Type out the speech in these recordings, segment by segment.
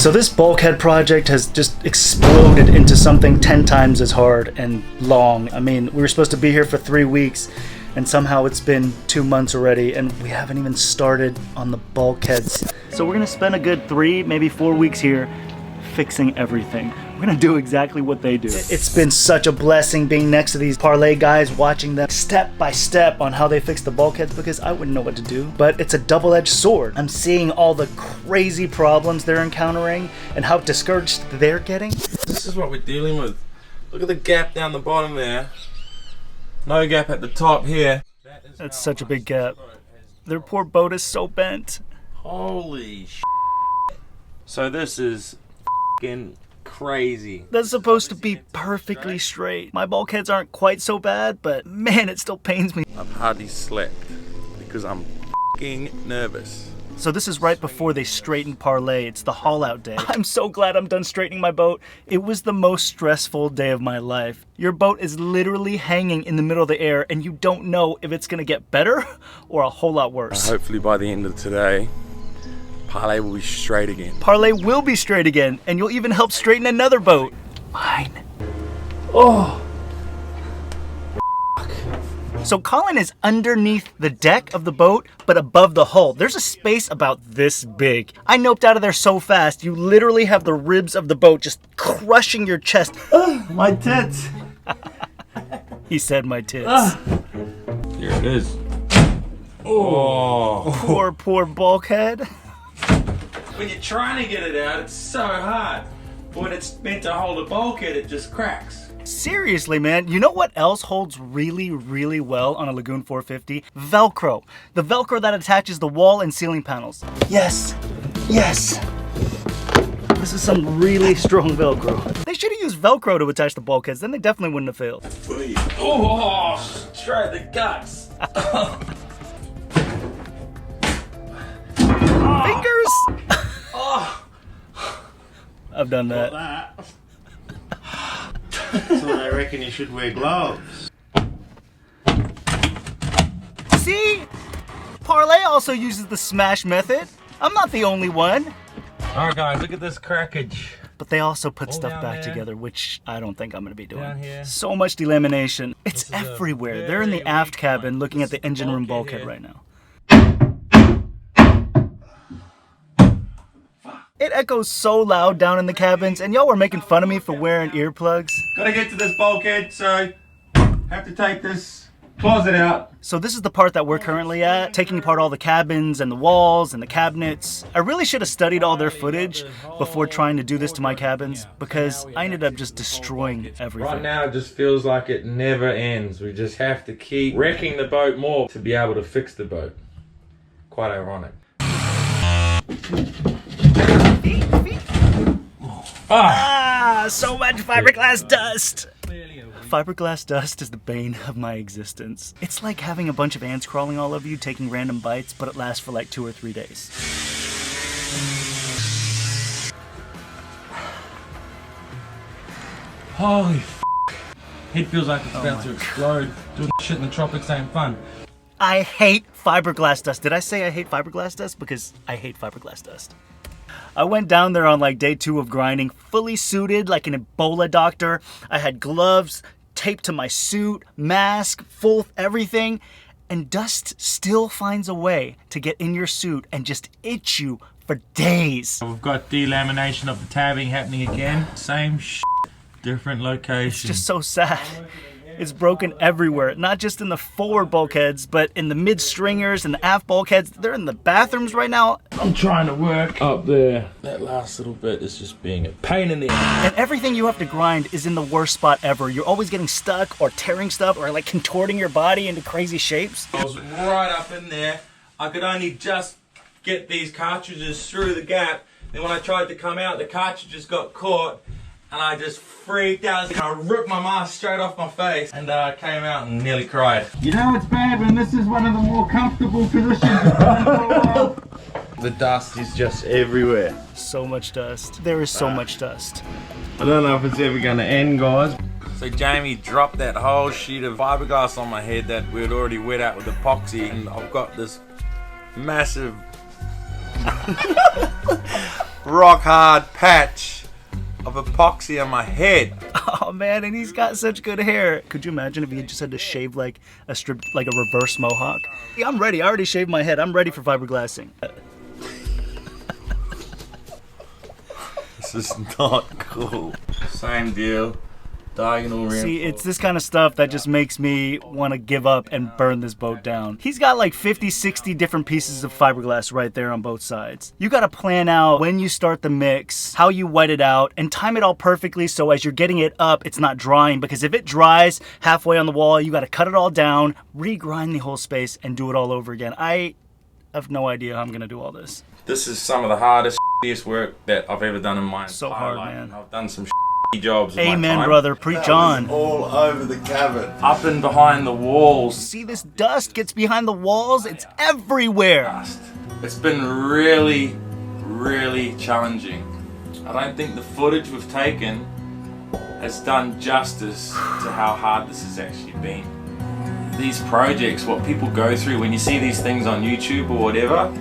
So this bulkhead project has just exploded into something 10 times as hard and long. I mean, we were supposed to be here for 3 weeks, and somehow it's been 2 months already, and we haven't even started on the bulkheads. So we're gonna spend a good 3, maybe 4 weeks here fixing everything. We're gonna do exactly what they do. It's been such a blessing being next to these Parlay guys, watching them step by step on how they fix the bulkheads, because I wouldn't know what to do. But it's a double-edged sword. I'm seeing all the crazy problems they're encountering and how discouraged they're getting. This is what we're dealing with. Look at the gap down the bottom there. No gap at the top here. That's such a big gap. Their poor boat is so bent. Holy sh**. So this is f***ing crazy. That's supposed to be perfectly straight. My bulkheads aren't quite so bad, but man, it still pains me. I've hardly slept because I'm f***ing nervous. So this is right before they straighten Parlay. It's the haul out day. I'm so glad I'm done straightening my boat. It was the most stressful day of my life. Your boat is literally hanging in the middle of the air and you don't know if it's gonna get better or a whole lot worse. Hopefully by the end of today, Parlay will be straight again. Parlay will be straight again, and you'll even help straighten another boat. Mine. Oh. So Colin is underneath the deck of the boat, but above the hull. There's a space about this big. I noped out of there so fast, you literally have the ribs of the boat just crushing your chest. My tits. He said my tits. Here it is. Oh. Poor bulkhead. When you're trying to get it out, it's so hard. When it's meant to hold a bulkhead, it just cracks. Seriously, man, you know what else holds really, really well on a Lagoon 450? Velcro. The Velcro that attaches the wall and ceiling panels. Yes, yes. This is some really strong Velcro. They should have used Velcro to attach the bulkheads, then they definitely wouldn't have failed. Oh, straight the guts. Fingers! Oh. I've done that. So I reckon you should wear gloves. See? Parlay also uses the smash method. I'm not the only one. Alright guys, look at this crackage. But they also put All stuff down back there. together, which I don't think I'm gonna be doing. Down here. So much delamination. It's This is a everywhere. They're in the very aft weak cabin one. looking This at the is the engine room bulkhead bulkhead here. right now. It echoes so loud down in the cabins, and y'all were making fun of me for wearing earplugs. Gotta get to this bulkhead, so have to take this closet out. So this is the part that we're currently at, taking apart all the cabins and the walls and the cabinets. I really should have studied all their footage before trying to do this to my cabins, because I ended up just destroying everything. Right now it just feels like it never ends. We just have to keep wrecking the boat more to be able to fix the boat. Quite ironic. So much fiberglass dust! Fiberglass dust is the bane of my existence. It's like having a bunch of ants crawling all over you, taking random bites, but it lasts for like 2 or 3 days. Holy f***. Head feels like it's about to explode. Doing shit in the tropics ain't fun. I hate fiberglass dust. Did I say I hate fiberglass dust? Because I hate fiberglass dust. I went down there on like day 2 of grinding, fully suited like an Ebola doctor. I had gloves taped to my suit, mask, full everything, and dust still finds a way to get in your suit and just itch you for days. We've got delamination of the tabbing happening again. Same shit, different location. It's just so sad. It's broken everywhere, not just in the forward bulkheads, but in the mid stringers and the aft bulkheads. They're in the bathrooms right now. I'm trying to work up there. That last little bit is just being a pain in the ass. And everything you have to grind is in the worst spot ever. You're always getting stuck or tearing stuff or like contorting your body into crazy shapes. I was right up in there. I could only just get these cartridges through the gap. Then when I tried to come out, the cartridges got caught. And I just freaked out. I ripped my mask straight off my face and I came out and nearly cried. You know it's bad when this is one of the more comfortable positions you've done for a while. The dust is just everywhere. So much dust. There is so much dust. I don't know if it's ever gonna end, guys. So Jamie dropped that whole sheet of fiberglass on my head that we had already wet out with epoxy, and I've got this massive rock hard patch of epoxy on my head. Oh man, and he's got such good hair. Could you imagine if he just had to shave like a strip, like a reverse mohawk? Yeah, I'm ready. I already shaved my head. I'm ready for fiberglassing. This is not cool. Same deal. Diagonal reinforcement. See, it's this kind of stuff that just makes me want to give up and burn this boat down. He's got like 50, 60 different pieces of fiberglass right there on both sides. You got to plan out when you start the mix, how you wet it out, and time it all perfectly so as you're getting it up, it's not drying. Because if it dries halfway on the wall, you got to cut it all down, regrind the whole space, and do it all over again. I have no idea how I'm going to do all this. This is some of the hardest work that I've ever done in my So entire hard, life. man. I've done some jobs in my Amen, time. brother. Preach on. All over the cabin. Up and behind the walls. See, this dust gets behind the walls. It's everywhere. It's been really, really challenging. I don't think the footage we've taken has done justice to how hard this has actually been. These projects, what people go through when you see these things on YouTube or whatever,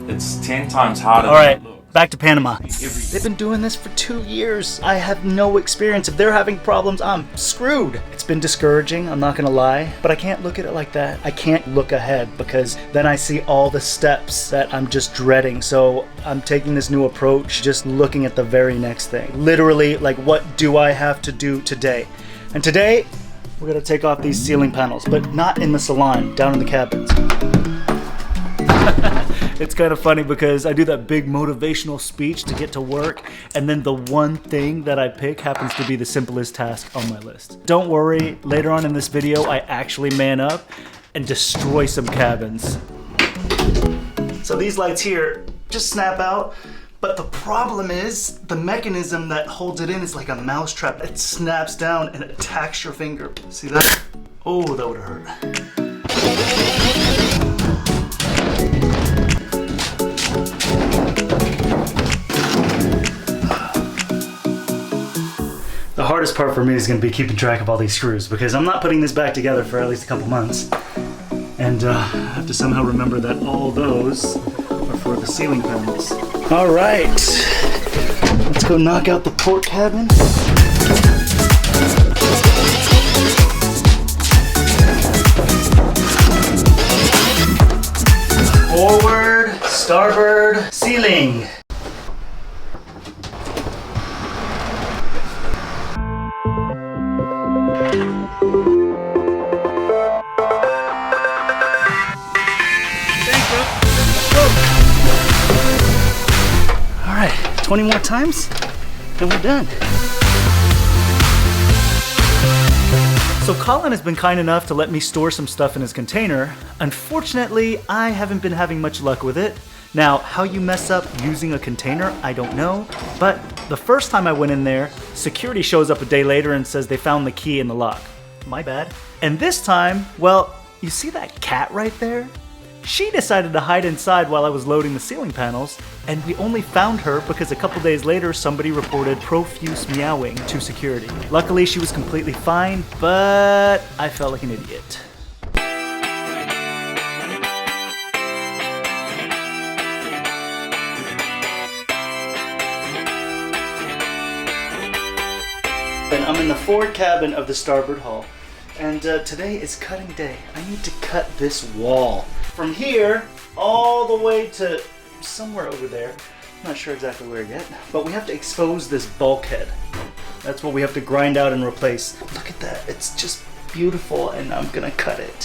it's 10 times harder All than right. it looks. Back to Panama. They've been doing this for 2 years. I have no experience. If they're having problems, I'm screwed. It's been discouraging, I'm not gonna lie, but I can't look at it like that. I can't look ahead because then I see all the steps that I'm just dreading. So I'm taking this new approach, just looking at the very next thing. Literally, like, what do I have to do today? And today, we're gonna take off these ceiling panels, but not in the salon, down in the cabins. It's kind of funny because I do that big motivational speech to get to work, and then the one thing that I pick happens to be the simplest task on my list. Don't worry, later on in this video, I actually man up and destroy some cabins. So these lights here just snap out, but the problem is the mechanism that holds it in is like a mouse trap. It snaps down and attacks your finger. See that? Oh, that would hurt. The hardest part for me is going to be keeping track of all these screws because I'm not putting this back together for at least a couple months. And I have to somehow remember that all those are for the ceiling panels. All right, let's go knock out the port cabin. Forward, starboard, ceiling. All right, 20 more times, and we're done. So Colin has been kind enough to let me store some stuff in his container. Unfortunately, I haven't been having much luck with it. Now, how you mess up using a container, I don't know. But the first time I went in there, security shows up a day later and says they found the key in the lock. My bad. And this time, well, you see that cat right there? She decided to hide inside while I was loading the ceiling panels, and we only found her because a couple days later somebody reported profuse meowing to security. Luckily she was completely fine, but I felt like an idiot. And I'm in the forward cabin of the starboard hull. And today is cutting day. I need to cut this wall. From here, all the way to somewhere over there. I'm not sure exactly where yet, but we have to expose this bulkhead. That's what we have to grind out and replace. Look at that, it's just beautiful, and I'm gonna cut it.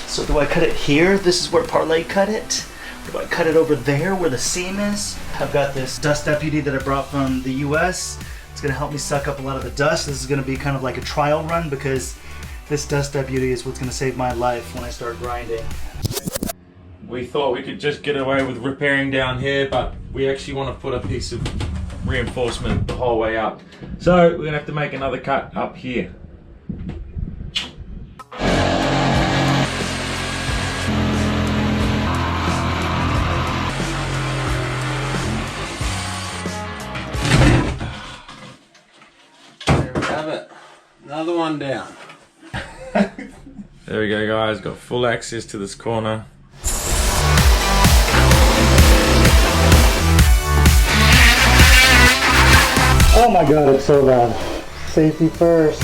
So do I cut it here? This is where Parlay cut it. Or do I cut it over there where the seam is? I've got this dust deputy that I brought from the US. It's gonna help me suck up a lot of the dust. This is gonna be kind of like a trial run because this dust deputy is what's gonna save my life when I start grinding. We thought we could just get away with repairing down here, but we actually want to put a piece of reinforcement the whole way up. So we're gonna have to make another cut up here. There we have it. Another one down. There we go, guys. Got full access to this corner. Oh my god, it's so bad. Safety first.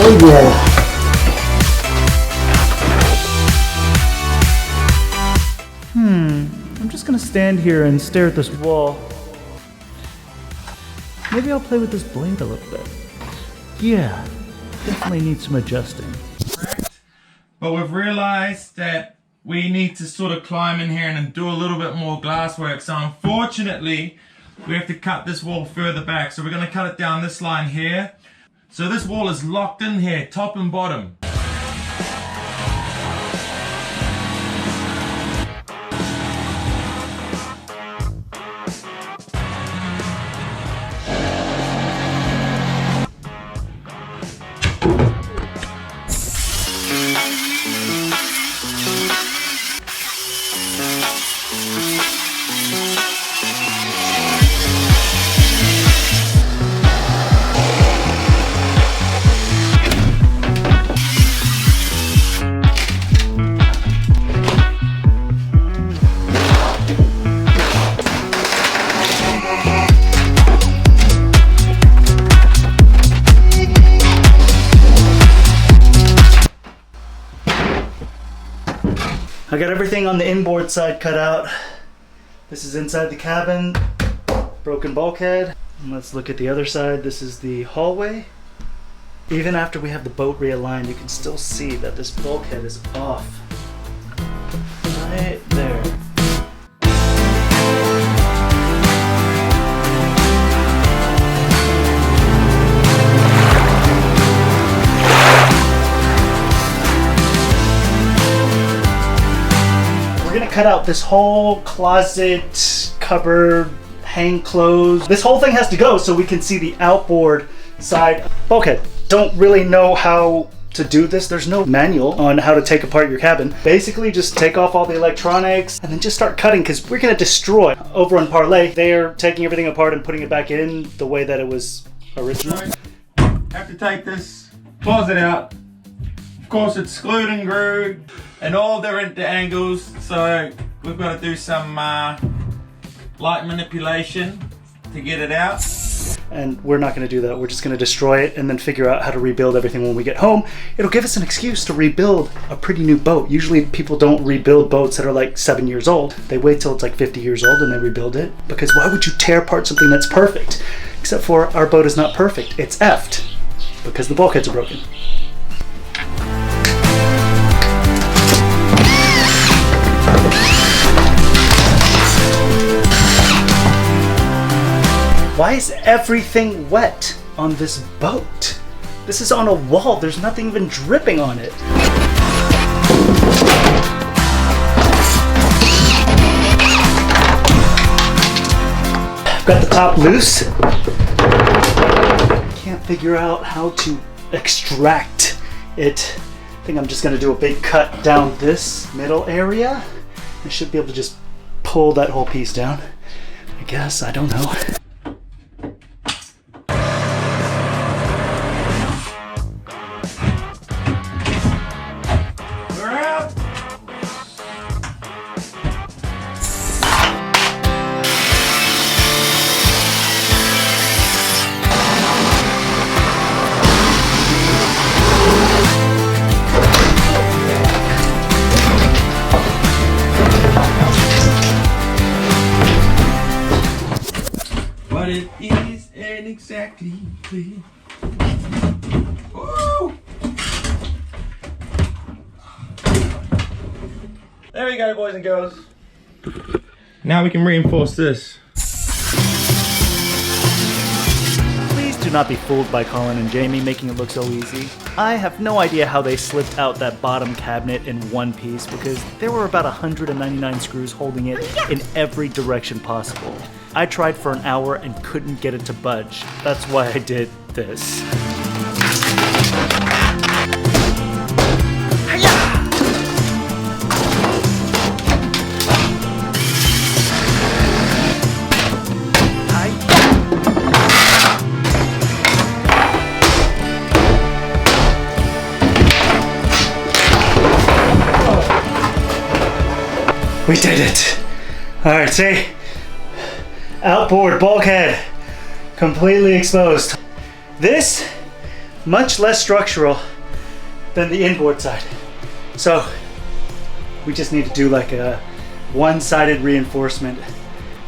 Oh yeah. I'm just gonna stand here and stare at this wall. Maybe I'll play with this blade a little bit. Yeah, definitely needs some adjusting. But we've realized that we need to sort of climb in here and do a little bit more glass work. So unfortunately, we have to cut this wall further back. So we're gonna cut it down this line here. So this wall is locked in here, top and bottom. I got everything on the inboard side cut out. This is inside the cabin, broken bulkhead. And let's look at the other side. This is the hallway. Even after we have the boat realigned, you can still see that this bulkhead is off. Right there. We're gonna cut out this whole closet, cupboard, hang clothes. This whole thing has to go so we can see the outboard side. Bulkhead. Don't really know how to do this. There's no manual on how to take apart your cabin. Basically just take off all the electronics and then just start cutting, because we're gonna destroy. Over on Parlay, they're taking everything apart and putting it back in the way that it was originally. Have to take this closet out. Of course, it's screwed and glued and all different angles, so we've got to do some light manipulation to get it out. And we're not going to do that. We're just going to destroy it and then figure out how to rebuild everything when we get home. It'll give us an excuse to rebuild a pretty new boat. Usually people don't rebuild boats that are like 7 years old. They wait till it's like 50 years old and they rebuild it. Because why would you tear apart something that's perfect? Except for our boat is not perfect. It's effed because the bulkheads are broken. Why is everything wet on this boat? This is on a wall. There's nothing even dripping on it. I've got the top loose. Can't figure out how to extract it. I think I'm just gonna do a big cut down this middle area. I should be able to just pull that whole piece down. I guess, I don't know. But it is ain't exactly clear. Woo! There we go, boys and girls. Now we can reinforce this. Please do not be fooled by Colin and Jamie making it look so easy. I have no idea how they slipped out that bottom cabinet in one piece because there were about 199 screws holding it in every direction possible. I tried for an hour and couldn't get it to budge. That's why I did this. We did it. All right, see? Outboard bulkhead, completely exposed. This, much less structural than the inboard side. So, we just need to do like a one-sided reinforcement.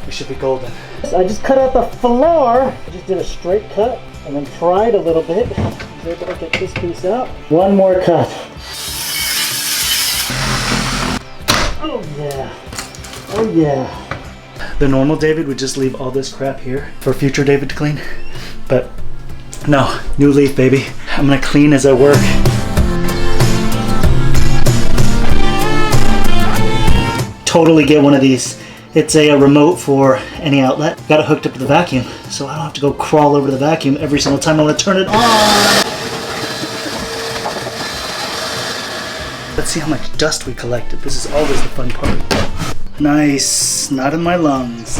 We should be golden. I just cut out the floor. I just did a straight cut and then pried a little bit. I was able to get this piece out. One more cut. Oh yeah, oh yeah. The normal David would just leave all this crap here for future David to clean, but no, new leaf, baby. I'm gonna clean as I work. Totally get one of these. It's a remote for any outlet. Got it hooked up to the vacuum, so I don't have to go crawl over to the vacuum every single time I want to turn it on. Let's see how much dust we collected. This is always the fun part. Nice, not in my lungs.